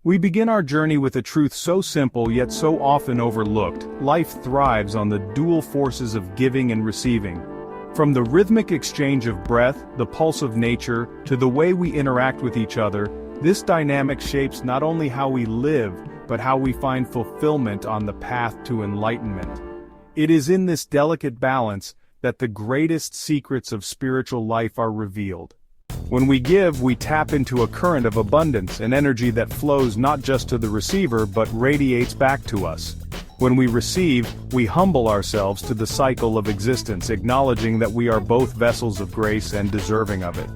We begin our journey with a truth so simple yet so often overlooked. Life thrives on the dual forces of giving and receiving. From the rhythmic exchange of breath, the pulse of nature, to the way we interact with each other, this dynamic shapes not only how we live, but how we find fulfillment on the path to enlightenment. It is in this delicate balance that the greatest secrets of spiritual life are revealed. When we give, we tap into a current of abundance, an energy that flows not just to the receiver but radiates back to us. When we receive, we humble ourselves to the cycle of existence, acknowledging that we are both vessels of grace and deserving of it.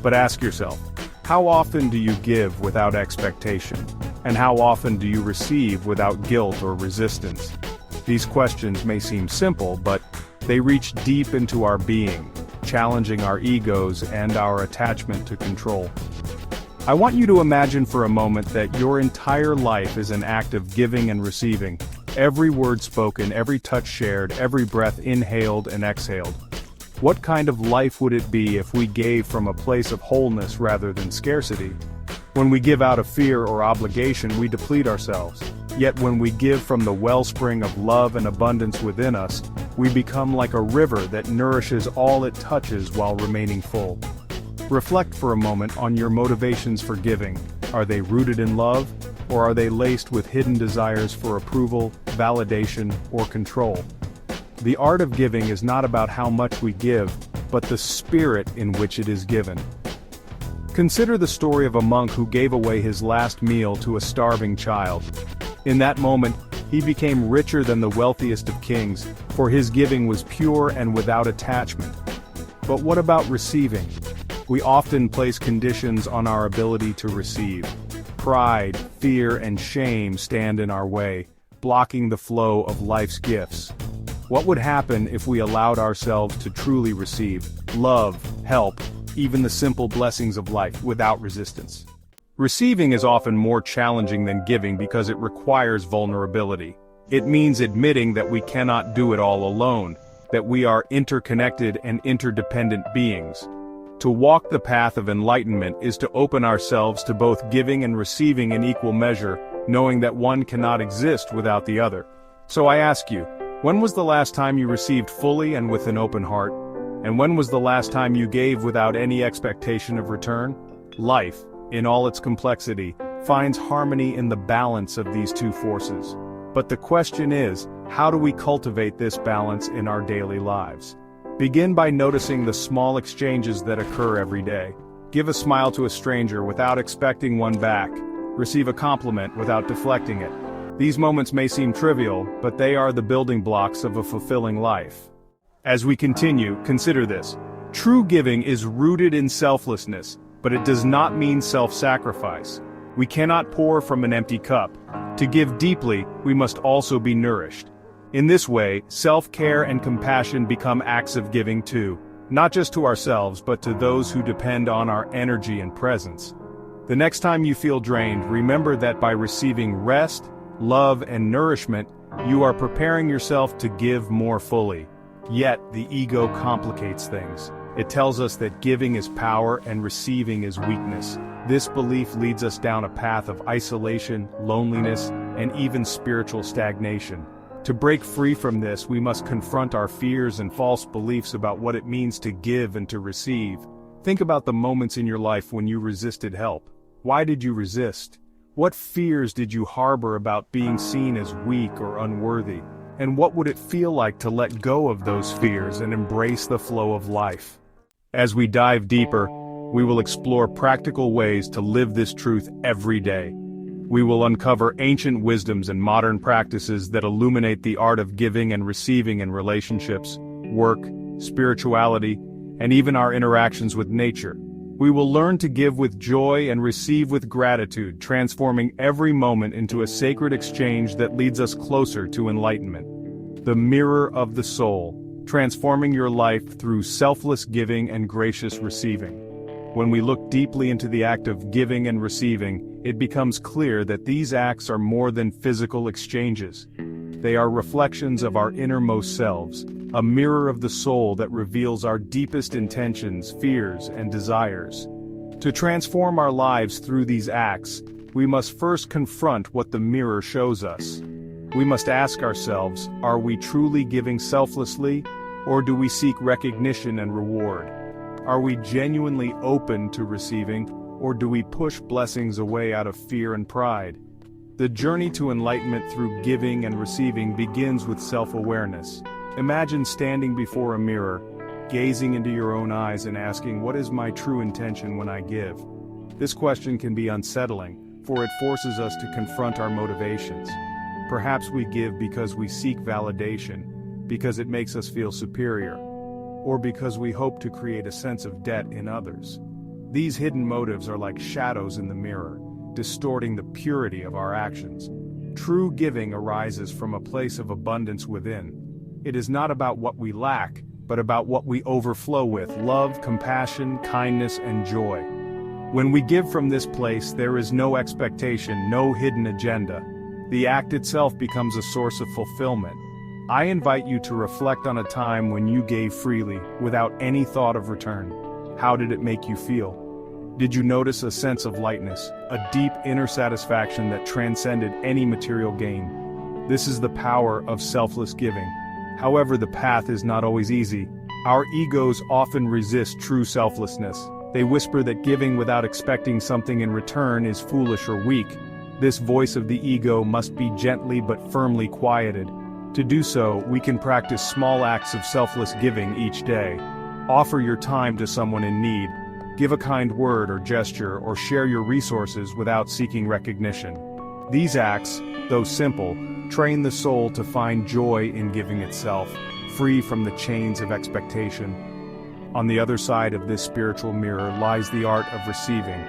But ask yourself, how often do you give without expectation? And how often do you receive without guilt or resistance? These questions may seem simple, but they reach deep into our being, challenging our egos and our attachment to control. I want you to imagine for a moment that your entire life is an act of giving and receiving. Every word spoken, every touch shared, every breath inhaled and exhaled. What kind of life would it be if we gave from a place of wholeness rather than scarcity? When we give out of fear or obligation, we deplete ourselves. Yet when we give from the wellspring of love and abundance within us, we become like a river that nourishes all it touches while remaining full. Reflect for a moment on your motivations for giving. Are they rooted in love, or are they laced with hidden desires for approval, validation, or control? The art of giving is not about how much we give, but the spirit in which it is given. Consider the story of a monk who gave away his last meal to a starving child. In that moment, he became richer than the wealthiest of kings, for his giving was pure and without attachment. But what about receiving? We often place conditions on our ability to receive. Pride, fear, and shame stand in our way, blocking the flow of life's gifts. What would happen if we allowed ourselves to truly receive love, help, even the simple blessings of life, without resistance? Receiving is often more challenging than giving because it requires vulnerability. It means admitting that we cannot do it all alone, that we are interconnected and interdependent beings. To walk the path of enlightenment is to open ourselves to both giving and receiving in equal measure, knowing that one cannot exist without the other. So I ask you, when was the last time you received fully and with an open heart? And when was the last time you gave without any expectation of return? Life, in all its complexity, finds harmony in the balance of these two forces. But the question is, how do we cultivate this balance in our daily lives? Begin by noticing the small exchanges that occur every day. Give a smile to a stranger without expecting one back. Receive a compliment without deflecting it. These moments may seem trivial, but they are the building blocks of a fulfilling life. As we continue, consider this. True giving is rooted in selflessness, but it does not mean self-sacrifice. We cannot pour from an empty cup. To give deeply, we must also be nourished. In this way, self-care and compassion become acts of giving too, not just to ourselves but to those who depend on our energy and presence. The next time you feel drained, remember that by receiving rest, love, and nourishment, you are preparing yourself to give more fully. Yet, the ego complicates things. It tells us that giving is power and receiving is weakness. This belief leads us down a path of isolation, loneliness, and even spiritual stagnation. To break free from this, we must confront our fears and false beliefs about what it means to give and to receive. Think about the moments in your life when you resisted help. Why did you resist? What fears did you harbor about being seen as weak or unworthy? And what would it feel like to let go of those fears and embrace the flow of life? As we dive deeper, we will explore practical ways to live this truth every day. We will uncover ancient wisdoms and modern practices that illuminate the art of giving and receiving in relationships, work, spirituality, and even our interactions with nature. We will learn to give with joy and receive with gratitude, transforming every moment into a sacred exchange that leads us closer to enlightenment. The mirror of the soul, transforming your life through selfless giving and gracious receiving. When we look deeply into the act of giving and receiving, it becomes clear that these acts are more than physical exchanges. They are reflections of our innermost selves, a mirror of the soul that reveals our deepest intentions, fears, and desires. To transform our lives through these acts, we must first confront what the mirror shows us. We must ask ourselves, are we truly giving selflessly, or do we seek recognition and reward? Are we genuinely open to receiving, or do we push blessings away out of fear and pride? The journey to enlightenment through giving and receiving begins with self-awareness. Imagine standing before a mirror, gazing into your own eyes and asking, what is my true intention when I give? This question can be unsettling, for it forces us to confront our motivations. Perhaps we give because we seek validation, because it makes us feel superior, or because we hope to create a sense of debt in others. These hidden motives are like shadows in the mirror, distorting the purity of our actions. True giving arises from a place of abundance within. It is not about what we lack, but about what we overflow with: love, compassion, kindness, and joy. When we give from this place, there is no expectation, no hidden agenda. The act itself becomes a source of fulfillment. I invite you to reflect on a time when you gave freely, without any thought of return. How did it make you feel? Did you notice a sense of lightness, a deep inner satisfaction that transcended any material gain? This is the power of selfless giving. However, the path is not always easy. Our egos often resist true selflessness. They whisper that giving without expecting something in return is foolish or weak. This voice of the ego must be gently but firmly quieted. To do so, we can practice small acts of selfless giving each day. Offer your time to someone in need. Give a kind word or gesture, or share your resources without seeking recognition. These acts, though simple, train the soul to find joy in giving itself, free from the chains of expectation. On the other side of this spiritual mirror lies the art of receiving.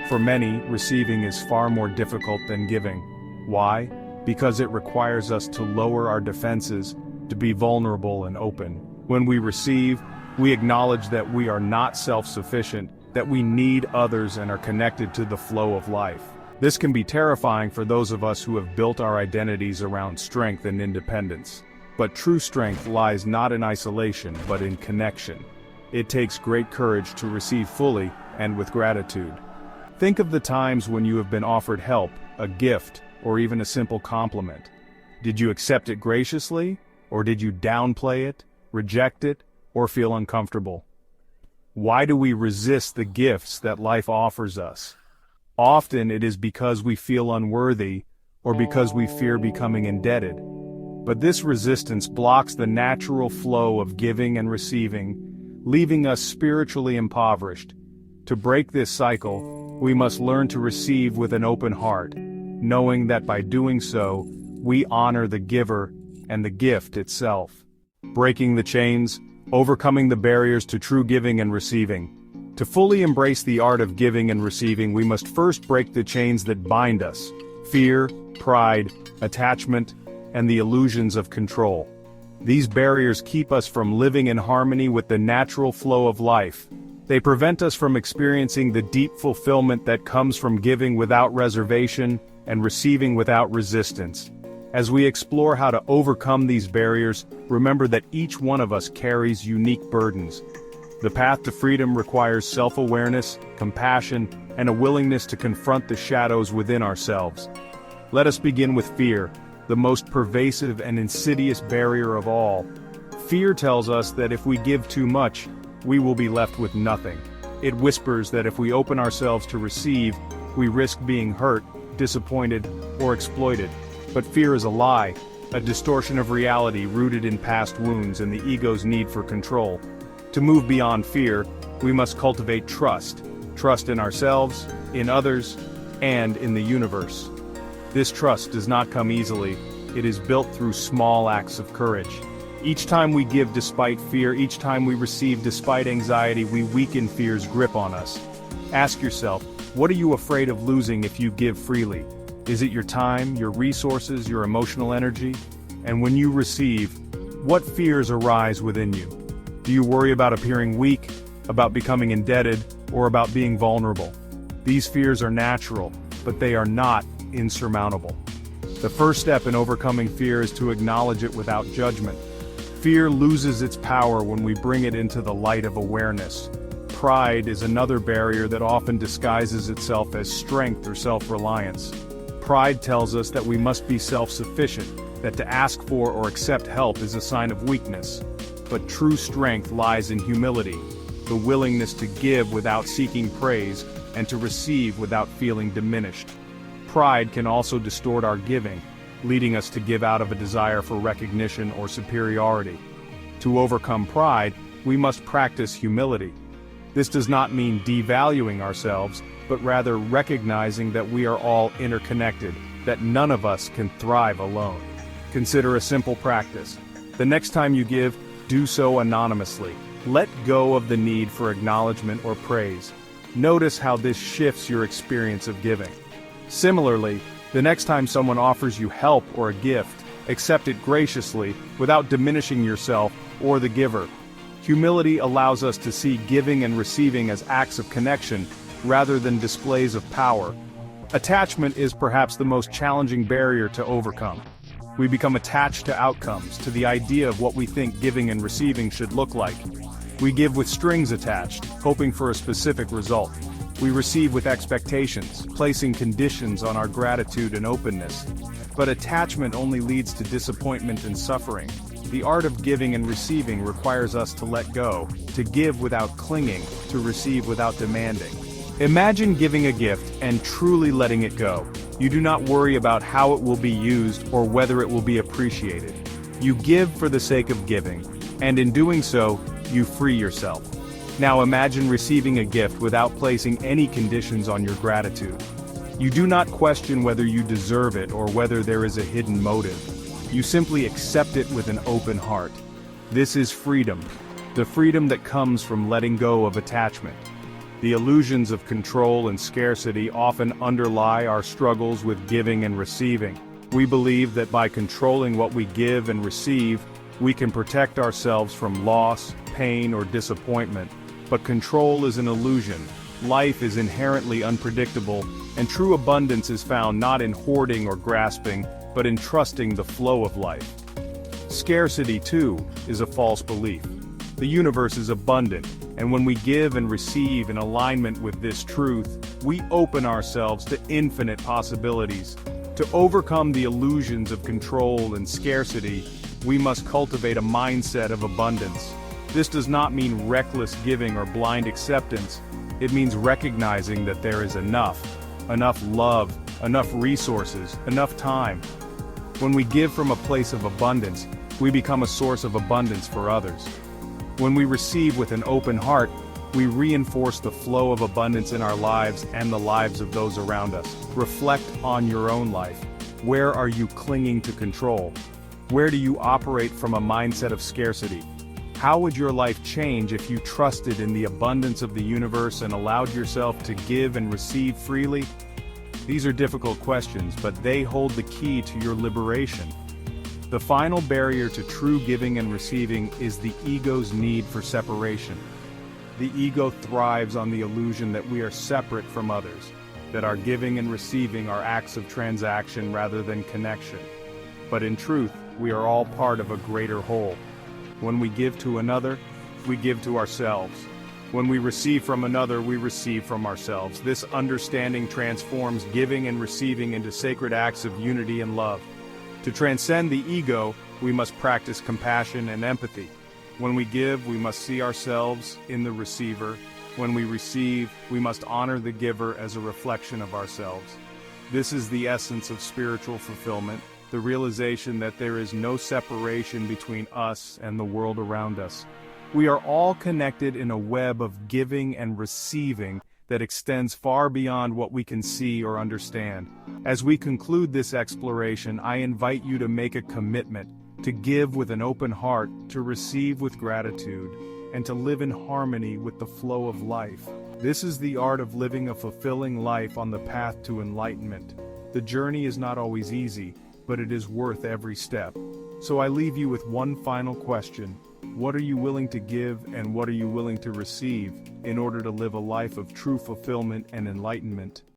For many, receiving is far more difficult than giving. Why? Because it requires us to lower our defenses, to be vulnerable and open. When we receive, we acknowledge that we are not self-sufficient, that we need others and are connected to the flow of life. This can be terrifying for those of us who have built our identities around strength and independence. But true strength lies not in isolation, but in connection. It takes great courage to receive fully and with gratitude. Think of the times when you have been offered help, a gift, or even a simple compliment. Did you accept it graciously, or did you downplay it, reject it, or feel uncomfortable? Why do we resist the gifts that life offers us? Often it is because we feel unworthy, or because we fear becoming indebted. But this resistance blocks the natural flow of giving and receiving, leaving us spiritually impoverished. To break this cycle, we must learn to receive with an open heart, knowing that by doing so, we honor the giver and the gift itself. Breaking the chains, overcoming the barriers to true giving and receiving. To fully embrace the art of giving and receiving, we must first break the chains that bind us: fear, pride, attachment, and the illusions of control. These barriers keep us from living in harmony with the natural flow of life. They prevent us from experiencing the deep fulfillment that comes from giving without reservation and receiving without resistance. As we explore how to overcome these barriers, remember that each one of us carries unique burdens. The path to freedom requires self-awareness, compassion, and a willingness to confront the shadows within ourselves. Let us begin with fear, the most pervasive and insidious barrier of all. Fear tells us that if we give too much, we will be left with nothing. It whispers that if we open ourselves to receive, we risk being hurt, disappointed, or exploited. But fear is a lie, a distortion of reality rooted in past wounds and the ego's need for control. To move beyond fear, we must cultivate trust. Trust in ourselves, in others, and in the universe. This trust does not come easily. It is built through small acts of courage. Each time we give despite fear, each time we receive despite anxiety, we weaken fear's grip on us. Ask yourself, what are you afraid of losing if you give freely? Is it your time, your resources, your emotional energy? And when you receive, what fears arise within you? Do you worry about appearing weak, about becoming indebted, or about being vulnerable? These fears are natural, but they are not insurmountable. The first step in overcoming fear is to acknowledge it without judgment. Fear loses its power when we bring it into the light of awareness. Pride is another barrier that often disguises itself as strength or self-reliance. Pride tells us that we must be self-sufficient, that to ask for or accept help is a sign of weakness. But true strength lies in humility, the willingness to give without seeking praise, and to receive without feeling diminished. Pride can also distort our giving, leading us to give out of a desire for recognition or superiority. To overcome pride, we must practice humility. This does not mean devaluing ourselves, but rather recognizing that we are all interconnected, that none of us can thrive alone. Consider a simple practice. The next time you give, do so anonymously. Let go of the need for acknowledgement or praise. Notice how this shifts your experience of giving. Similarly, the next time someone offers you help or a gift, accept it graciously, without diminishing yourself or the giver. Humility allows us to see giving and receiving as acts of connection, rather than displays of power. Attachment is perhaps the most challenging barrier to overcome. We become attached to outcomes, to the idea of what we think giving and receiving should look like. We give with strings attached, hoping for a specific result. We receive with expectations, placing conditions on our gratitude and openness. But attachment only leads to disappointment and suffering. The art of giving and receiving requires us to let go, to give without clinging, to receive without demanding. Imagine giving a gift and truly letting it go. You do not worry about how it will be used or whether it will be appreciated. You give for the sake of giving, and in doing so, you free yourself. Now imagine receiving a gift without placing any conditions on your gratitude. You do not question whether you deserve it or whether there is a hidden motive. You simply accept it with an open heart. This is freedom, the freedom that comes from letting go of attachment. The illusions of control and scarcity often underlie our struggles with giving and receiving. We believe that by controlling what we give and receive, we can protect ourselves from loss, pain, or disappointment. But control is an illusion. Life is inherently unpredictable, and true abundance is found not in hoarding or grasping, but in trusting the flow of life. Scarcity, too, is a false belief. The universe is abundant, and when we give and receive in alignment with this truth, we open ourselves to infinite possibilities. To overcome the illusions of control and scarcity, we must cultivate a mindset of abundance. This does not mean reckless giving or blind acceptance. It means recognizing that there is enough love, enough resources, enough time. When we give from a place of abundance, we become a source of abundance for others. When we receive with an open heart, we reinforce the flow of abundance in our lives and the lives of those around us. Reflect on your own life. Where are you clinging to control? Where do you operate from a mindset of scarcity? How would your life change if you trusted in the abundance of the universe and allowed yourself to give and receive freely? These are difficult questions, but they hold the key to your liberation. The final barrier to true giving and receiving is the ego's need for separation. The ego thrives on the illusion that we are separate from others, that our giving and receiving are acts of transaction rather than connection. But in truth, we are all part of a greater whole. When we give to another, we give to ourselves. When we receive from another, we receive from ourselves. This understanding transforms giving and receiving into sacred acts of unity and love. To transcend the ego, we must practice compassion and empathy. When we give, we must see ourselves in the receiver. When we receive, we must honor the giver as a reflection of ourselves. This is the essence of spiritual fulfillment, the realization that there is no separation between us and the world around us. We are all connected in a web of giving and receiving that extends far beyond what we can see or understand. As we conclude this exploration, I invite you to make a commitment to give with an open heart, to receive with gratitude, and to live in harmony with the flow of life. This is the art of living a fulfilling life on the path to enlightenment. The journey is not always easy, but it is worth every step. So I leave you with one final question. What are you willing to give and what are you willing to receive in order to live a life of true fulfillment and enlightenment?